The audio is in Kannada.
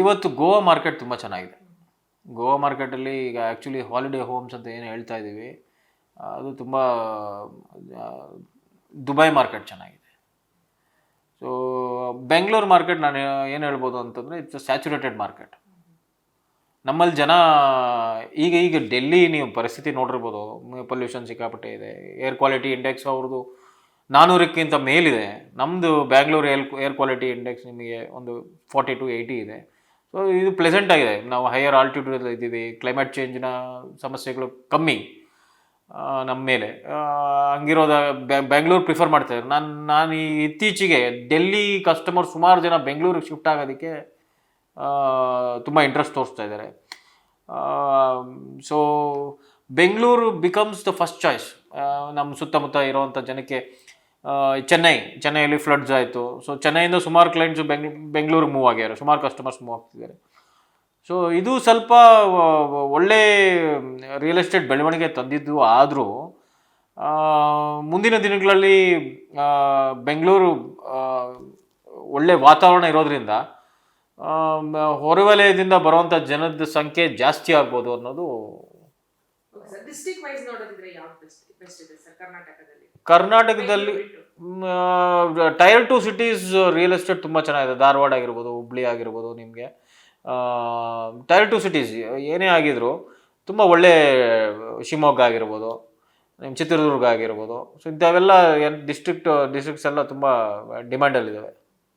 ಇವತ್ತು ಗೋವಾ ಮಾರ್ಕೆಟ್ ತುಂಬ ಚೆನ್ನಾಗಿದೆ. ಗೋವಾ ಮಾರ್ಕೆಟಲ್ಲಿ ಈಗ ಆ್ಯಕ್ಚುಲಿ ಹಾಲಿಡೇ ಹೋಮ್ಸ್ ಅಂತ ಏನು ಹೇಳ್ತಾ ಇದ್ದೀವಿ, ಅದು ತುಂಬ ದುಬೈ ಮಾರ್ಕೆಟ್ ಚೆನ್ನಾಗಿದೆ. ಸೊ ಬೆಂಗಳೂರು ಮಾರ್ಕೆಟ್ ನಾನು ಏನು ಹೇಳ್ಬೋದು ಅಂತಂದರೆ ಇಟ್ಸ್ ಸ್ಯಾಚುರೇಟೆಡ್ ಮಾರ್ಕೆಟ್. ನಮ್ಮಲ್ಲಿ ಜನ ಈಗ ಡೆಲ್ಲಿ ನೀವು ಪರಿಸ್ಥಿತಿ ನೋಡಿರ್ಬೋದು, ಪೊಲ್ಯೂಷನ್ ಸಿಕ್ಕಾಪಟ್ಟೆ ಇದೆ, ಏರ್ ಕ್ವಾಲಿಟಿ ಇಂಡೆಕ್ಸ್ ಅವ್ರದ್ದು 400ಕ್ಕಿಂತ ಮೇಲಿದೆ. ನಮ್ಮದು ಬ್ಯಾಂಗ್ಳೂರು ಏರ್ ಕ್ವಾಲಿಟಿ ಇಂಡೆಕ್ಸ್ ನಿಮಗೆ ಒಂದು 40 to 80 ಇದೆ. ಸೊ ಇದು ಪ್ಲೆಸೆಂಟ್ ಆಗಿದೆ. ನಾವು ಹೈಯರ್ ಆಲ್ಟಿಟ್ಯೂಡಲ್ಲಿ ಇದ್ದೀವಿ, ಕ್ಲೈಮೇಟ್ ಚೇಂಜಿನ ಸಮಸ್ಯೆಗಳು ಕಮ್ಮಿ ನಮ್ಮ ಮೇಲೆ. ಹಂಗಿರೋದ ಬೆಂಗಳೂರು ಪ್ರಿಫರ್ ಮಾಡ್ತಾಯಿದ್ದಾರೆ. ನಾನು ಈ ಇತ್ತೀಚೆಗೆ ಡೆಲ್ಲಿ ಕಸ್ಟಮರ್ ಸುಮಾರು ಜನ ಬೆಂಗಳೂರಿಗೆ ಶಿಫ್ಟ್ ಆಗೋದಕ್ಕೆ ತುಂಬ ಇಂಟ್ರೆಸ್ಟ್ ತೋರಿಸ್ತಾ ಇದ್ದಾರೆ. So Bengaluru becomes the first choice ನಮ್ಮ ಸುತ್ತಮುತ್ತ ಇರೋವಂಥ ಜನಕ್ಕೆ. ಚೆನ್ನೈಯಲ್ಲಿ ಫ್ಲಡ್ಸ್ ಆಯಿತು. ಸೊ ಚೆನ್ನೈಯಿಂದ ಸುಮಾರು ಕ್ಲೈಂಟ್ಸು ಬೆಂಗಳೂರಿಗೆ ಮೂವ್ ಆಗ್ಯಾರ, ಸುಮಾರು ಕಸ್ಟಮರ್ಸ್ ಮೂವ್ ಆಗ್ತಿದ್ದಾರೆ. ಸೊ ಇದು ಸ್ವಲ್ಪ ಒಳ್ಳೆ ರಿಯಲ್ ಎಸ್ಟೇಟ್ ಬೆಳವಣಿಗೆ ತಂದಿದ್ದು. ಆದರೂ ಮುಂದಿನ ದಿನಗಳಲ್ಲಿ ಬೆಂಗಳೂರು ಒಳ್ಳೆ ವಾತಾವರಣ ಇರೋದ್ರಿಂದ ಹೊರವಲಯದಿಂದ ಬರುವಂಥ ಜನದ ಸಂಖ್ಯೆ ಜಾಸ್ತಿ ಆಗ್ಬೋದು ಅನ್ನೋದು. ಕರ್ನಾಟಕದಲ್ಲಿ ಟೈರ್ 2 ಸಿಟೀಸ್ ರಿಯಲ್ ಎಸ್ಟೇಟ್ ತುಂಬ ಚೆನ್ನಾಗಿದೆ. ಧಾರವಾಡ ಆಗಿರ್ಬೋದು, ಹುಬ್ಳಿ ಆಗಿರ್ಬೋದು, ನಿಮಗೆ ಟೈರ್ 2 ಸಿಟೀಸ್ ಏನೇ ಆಗಿದ್ರು ತುಂಬ ಒಳ್ಳೆ. ಶಿವಮೊಗ್ಗ ಆಗಿರ್ಬೋದು, ನಿಮ್ಮ ಚಿತ್ರದುರ್ಗ ಆಗಿರ್ಬೋದು. ಸೊ ಇಂಥವೆಲ್ಲ ಡಿಸ್ಟ್ರಿಕ್ಟ್ಸ್ ಎಲ್ಲ ತುಂಬ ಡಿಮ್ಯಾಂಡಲ್ಲಿದ್ದಾವೆ.